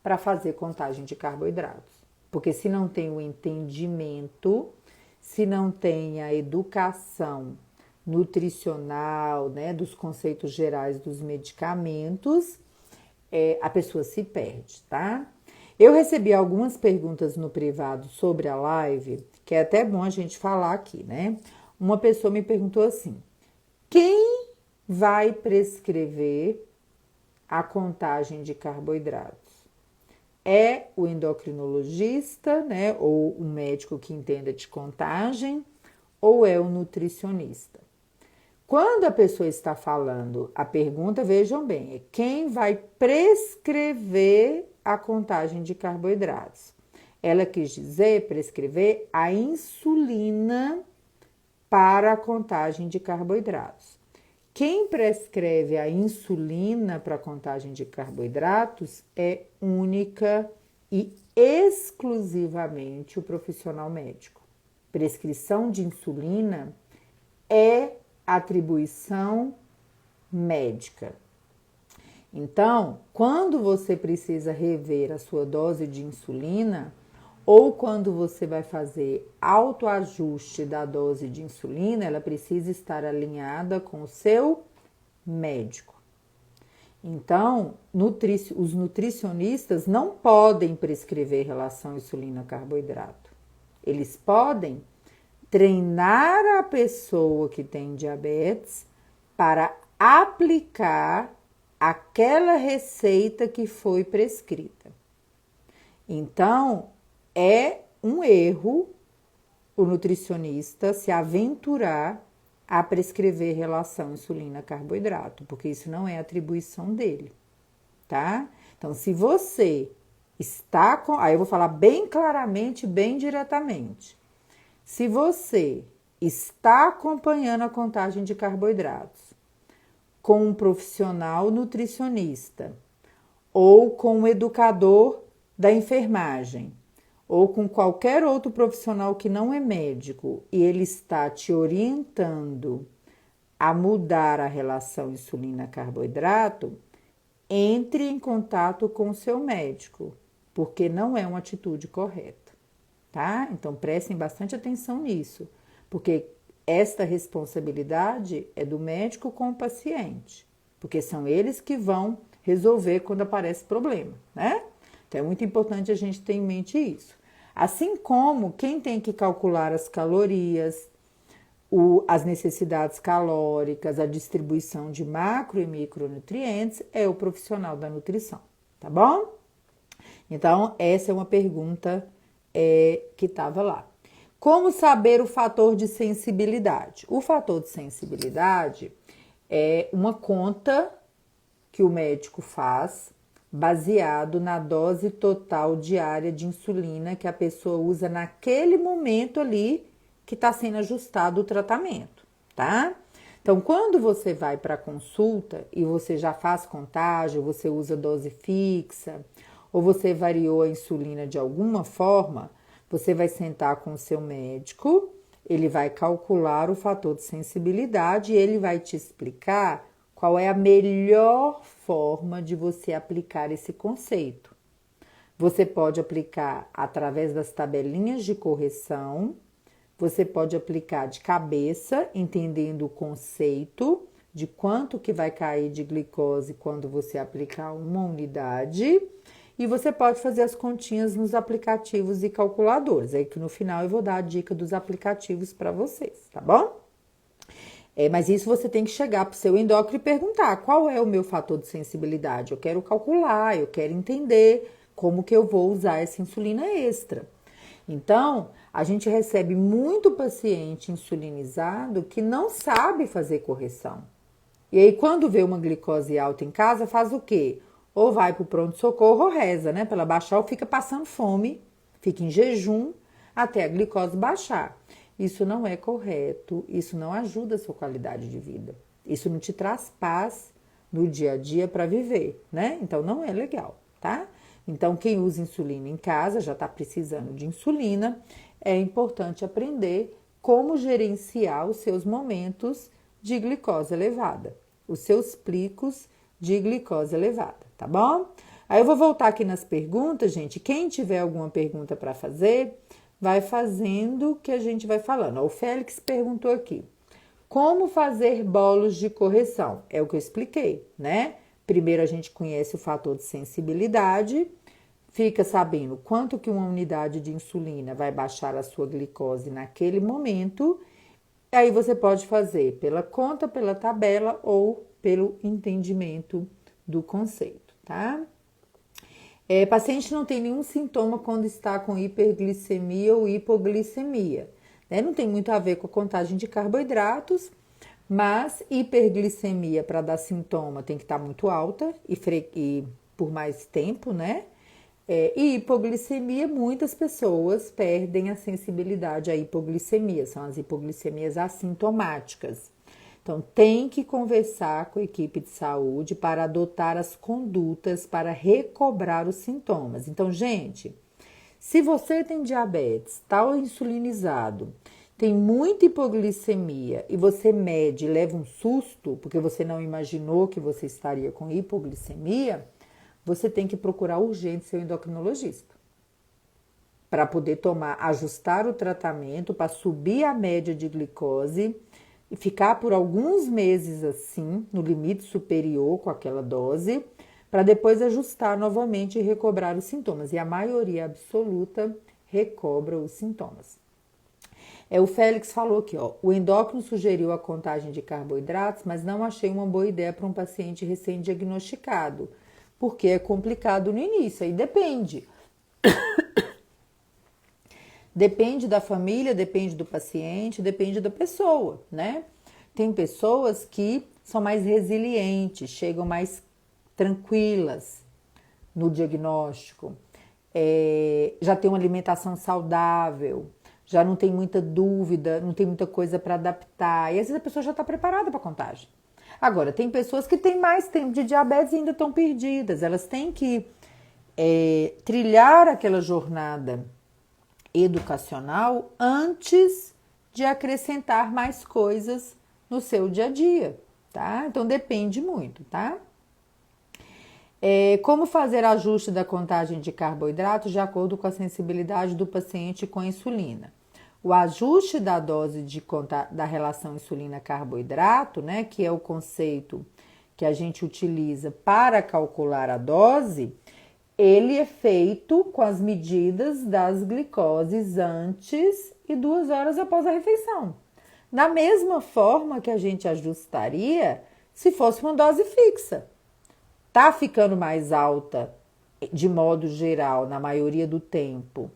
para fazer contagem de carboidratos. Porque se não tem o entendimento, se não tem a educação nutricional, né, dos conceitos gerais dos medicamentos, a pessoa se perde, tá? Eu recebi algumas perguntas no privado sobre a live, que é até bom a gente falar aqui, né? Uma pessoa me perguntou assim: quem vai prescrever a contagem de carboidratos? É o endocrinologista, né, ou o médico que entenda de contagem, ou é o nutricionista? Quando a pessoa está falando, a pergunta, vejam bem, é quem vai prescrever a contagem de carboidratos. Ela quis dizer prescrever a insulina para a contagem de carboidratos. Quem prescreve a insulina para a contagem de carboidratos é única e exclusivamente o profissional médico. Prescrição de insulina é atribuição médica. Então, quando você precisa rever a sua dose de insulina, ou quando você vai fazer autoajuste da dose de insulina, ela precisa estar alinhada com o seu médico. Então, os nutricionistas não podem prescrever relação insulina-carboidrato. Eles podem treinar a pessoa que tem diabetes para aplicar aquela receita que foi prescrita. Então, é um erro o nutricionista se aventurar a prescrever relação insulina-carboidrato, porque isso não é atribuição dele, tá? Então, se você está com... Aí eu vou falar bem claramente, bem diretamente. Se você está acompanhando a contagem de carboidratos com um profissional nutricionista ou com um educador da enfermagem ou com qualquer outro profissional que não é médico e ele está te orientando a mudar a relação insulina-carboidrato, entre em contato com o seu médico, porque não é uma atitude correta, tá? Então prestem bastante atenção nisso, porque esta responsabilidade é do médico com o paciente, porque são eles que vão resolver quando aparece problema, né? Então é muito importante a gente ter em mente isso. Assim como quem tem que calcular as calorias, as necessidades calóricas, a distribuição de macro e micronutrientes é o profissional da nutrição, tá bom? Então, essa é uma pergunta que estava lá. Como saber o fator de sensibilidade? O fator de sensibilidade é uma conta que o médico faz baseado na dose total diária de insulina que a pessoa usa naquele momento ali que está sendo ajustado o tratamento, tá? Então, quando você vai para a consulta e você já faz contagem, você usa dose fixa, ou você variou a insulina de alguma forma, você vai sentar com o seu médico, ele vai calcular o fator de sensibilidade e ele vai te explicar qual é a melhor forma de você aplicar esse conceito. Você pode aplicar através das tabelinhas de correção, você pode aplicar de cabeça, entendendo o conceito de quanto que vai cair de glicose quando você aplicar uma unidade, e você pode fazer as continhas nos aplicativos e calculadores, aí que no final eu vou dar a dica dos aplicativos para vocês, tá bom? Mas isso você tem que chegar para o seu endócrino e perguntar qual é o meu fator de sensibilidade. Eu quero calcular, eu quero entender como que eu vou usar essa insulina extra. Então, a gente recebe muito paciente insulinizado que não sabe fazer correção. E aí, quando vê uma glicose alta em casa, faz o quê? Ou vai para o pronto-socorro ou reza, né? Para ela baixar, ou fica passando fome, fica em jejum até a glicose baixar. Isso não é correto, isso não ajuda a sua qualidade de vida. Isso não te traz paz no dia a dia para viver, né? Então não é legal, tá? Então quem usa insulina em casa, já está precisando de insulina, é importante aprender como gerenciar os seus momentos de glicose elevada, os seus picos de glicose elevada, tá bom? Aí eu vou voltar aqui nas perguntas, gente. Quem tiver alguma pergunta para fazer, vai fazendo que a gente vai falando. O Félix perguntou aqui, como fazer bolos de correção? É o que eu expliquei, né? Primeiro a gente conhece o fator de sensibilidade, fica sabendo quanto que uma unidade de insulina vai baixar a sua glicose naquele momento. Aí você pode fazer pela conta, pela tabela ou pelo entendimento do conceito, tá? Paciente não tem nenhum sintoma quando está com hiperglicemia ou hipoglicemia, né? Não tem muito a ver com a contagem de carboidratos, mas hiperglicemia para dar sintoma tem que estar muito alta e por mais tempo, né? E hipoglicemia, muitas pessoas perdem a sensibilidade à hipoglicemia, são as hipoglicemias assintomáticas. Então, tem que conversar com a equipe de saúde para adotar as condutas para recobrar os sintomas. Então, gente, se você tem diabetes, está insulinizado, tem muita hipoglicemia e você mede e leva um susto, porque você não imaginou que você estaria com hipoglicemia, você tem que procurar urgente seu endocrinologista para poder ajustar o tratamento, para subir a média de glicose e ficar por alguns meses assim, no limite superior com aquela dose, para depois ajustar novamente e recobrar os sintomas. E a maioria absoluta recobra os sintomas. O Félix falou aqui, ó, o endócrino sugeriu a contagem de carboidratos, mas não achei uma boa ideia para um paciente recém-diagnosticado, porque é complicado no início, aí depende. Depende da família, depende do paciente, depende da pessoa, né? Tem pessoas que são mais resilientes, chegam mais tranquilas no diagnóstico, já tem uma alimentação saudável, já não tem muita dúvida, não tem muita coisa para adaptar, e às vezes a pessoa já está preparada para a contagem. Agora, tem pessoas que têm mais tempo de diabetes e ainda estão perdidas, elas têm que trilhar aquela jornada educacional antes de acrescentar mais coisas no seu dia a dia, tá? Então depende muito, tá? Como fazer ajuste da contagem de carboidratos de acordo com a sensibilidade do paciente com a insulina? O ajuste da dose da relação insulina-carboidrato, né, que é o conceito que a gente utiliza para calcular a dose, ele é feito com as medidas das glicoses antes e 2 horas após a refeição. Da mesma forma que a gente ajustaria se fosse uma dose fixa. Tá ficando mais alta, de modo geral, na maioria do tempo,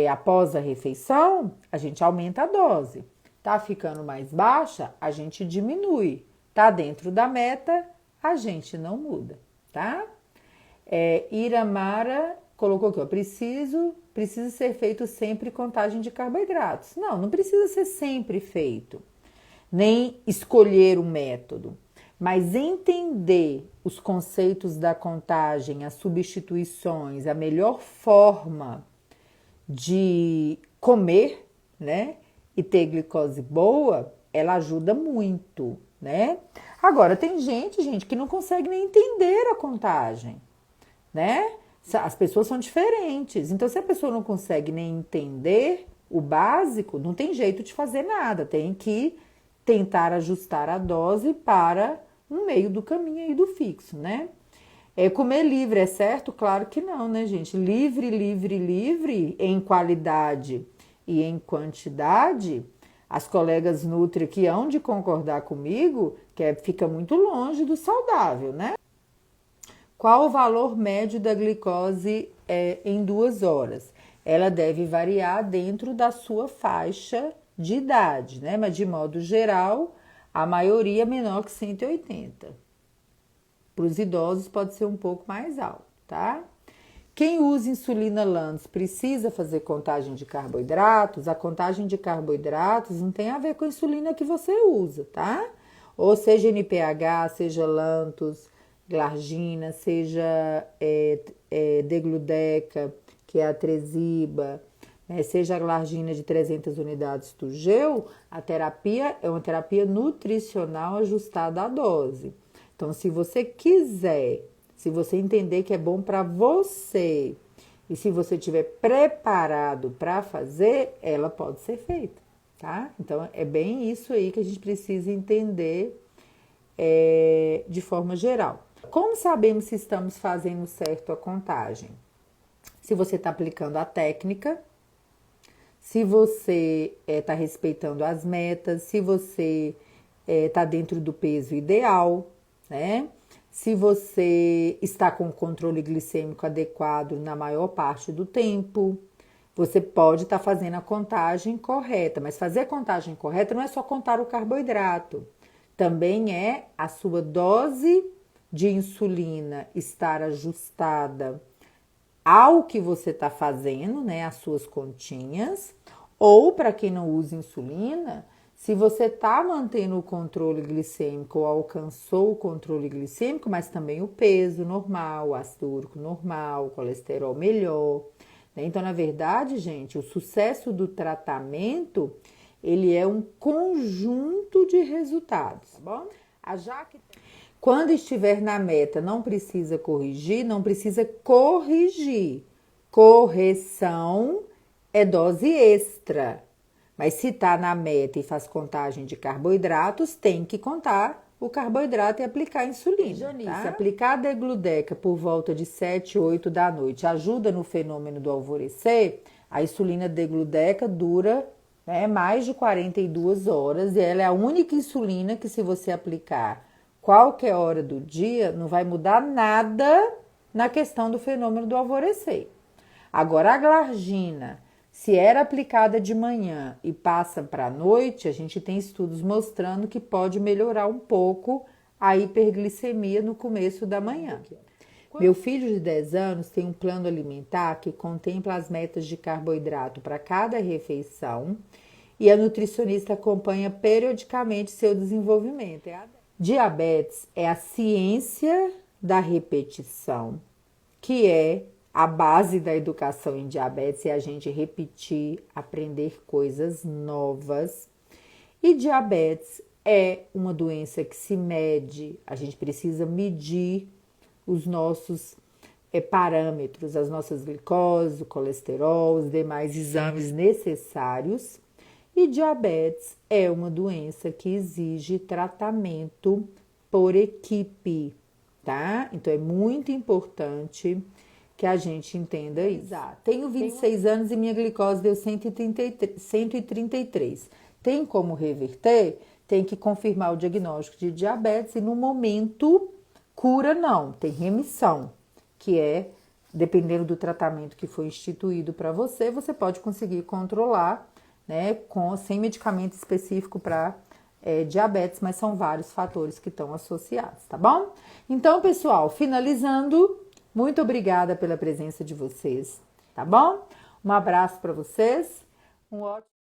após a refeição, a gente aumenta a dose. Tá ficando mais baixa, a gente diminui. Tá dentro da meta, a gente não muda, tá? Iramara colocou aqui, ó, precisa ser feito sempre contagem de carboidratos. Não precisa ser sempre feito, nem escolher um método, mas entender os conceitos da contagem, as substituições, a melhor forma de comer, né, e ter glicose boa, ela ajuda muito, né? Agora, tem gente que não consegue nem entender a contagem, né? As pessoas são diferentes. Então, se a pessoa não consegue nem entender o básico, não tem jeito de fazer nada. Tem que tentar ajustar a dose para um meio do caminho aí do fixo, né? Comer livre é certo? Claro que não, né, gente? Livre em qualidade e em quantidade, as colegas Nutri que hão de concordar comigo que fica muito longe do saudável, né? Qual o valor médio da glicose em 2 horas? Ela deve variar dentro da sua faixa de idade, né? Mas de modo geral, a maioria é menor que 180. Para os idosos pode ser um pouco mais alto, tá? Quem usa insulina Lantus precisa fazer contagem de carboidratos? A contagem de carboidratos não tem a ver com a insulina que você usa, tá? Ou seja NPH, seja Lantus, glargina, seja degludeca, que é a Tresiba, seja a glargina de 300 unidades Tugel, a terapia é uma terapia nutricional ajustada à dose. Então, se você quiser, se você entender que é bom para você e se você estiver preparado para fazer, ela pode ser feita, tá? Então, é bem isso aí que a gente precisa entender de forma geral. Como sabemos se estamos fazendo certo a contagem? Se você está aplicando a técnica, se você está respeitando as metas, se você está dentro do peso ideal, né? Se você está com o controle glicêmico adequado na maior parte do tempo, você pode estar fazendo a contagem correta, mas fazer a contagem correta não é só contar o carboidrato, também é a sua dose de insulina estar ajustada ao que você está fazendo, né, as suas continhas, ou para quem não usa insulina, se você está mantendo o controle glicêmico ou alcançou o controle glicêmico, mas também o peso normal, o ácido úrico normal, o colesterol melhor, né? Então, na verdade, gente, o sucesso do tratamento, ele é um conjunto de resultados, tá bom? Quando estiver na meta, não precisa corrigir, não precisa corrigir. Correção é dose extra. Mas se está na meta e faz contagem de carboidratos, tem que contar o carboidrato e aplicar a insulina. Janice, tá? Aplicar a degludeca por volta de 7, 8 da noite ajuda no fenômeno do alvorecer? A insulina degludeca dura mais de 42 horas e ela é a única insulina que, se você aplicar qualquer hora do dia, não vai mudar nada na questão do fenômeno do alvorecer. Agora, a glargina, se era aplicada de manhã e passa para a noite, a gente tem estudos mostrando que pode melhorar um pouco a hiperglicemia no começo da manhã. Meu filho de 10 anos tem um plano alimentar que contempla as metas de carboidrato para cada refeição e a nutricionista acompanha periodicamente seu desenvolvimento. Diabetes é a ciência da repetição, que é a base da educação em diabetes, é a gente repetir, aprender coisas novas. E diabetes é uma doença que se mede, a gente precisa medir os nossos parâmetros, as nossas glicoses, o colesterol, os demais exames necessários. E diabetes é uma doença que exige tratamento por equipe, tá? Então é muito importante que a gente entenda isso. Exato. Tenho 26 anos e minha glicose deu 133. Tem como reverter? Tem que confirmar o diagnóstico de diabetes e no momento cura não, tem remissão, que é, dependendo do tratamento que foi instituído para você, você pode conseguir controlar, sem medicamento específico para diabetes, mas são vários fatores que estão associados, tá bom? Então, pessoal, finalizando, muito obrigada pela presença de vocês, tá bom? Um abraço para vocês, um ótimo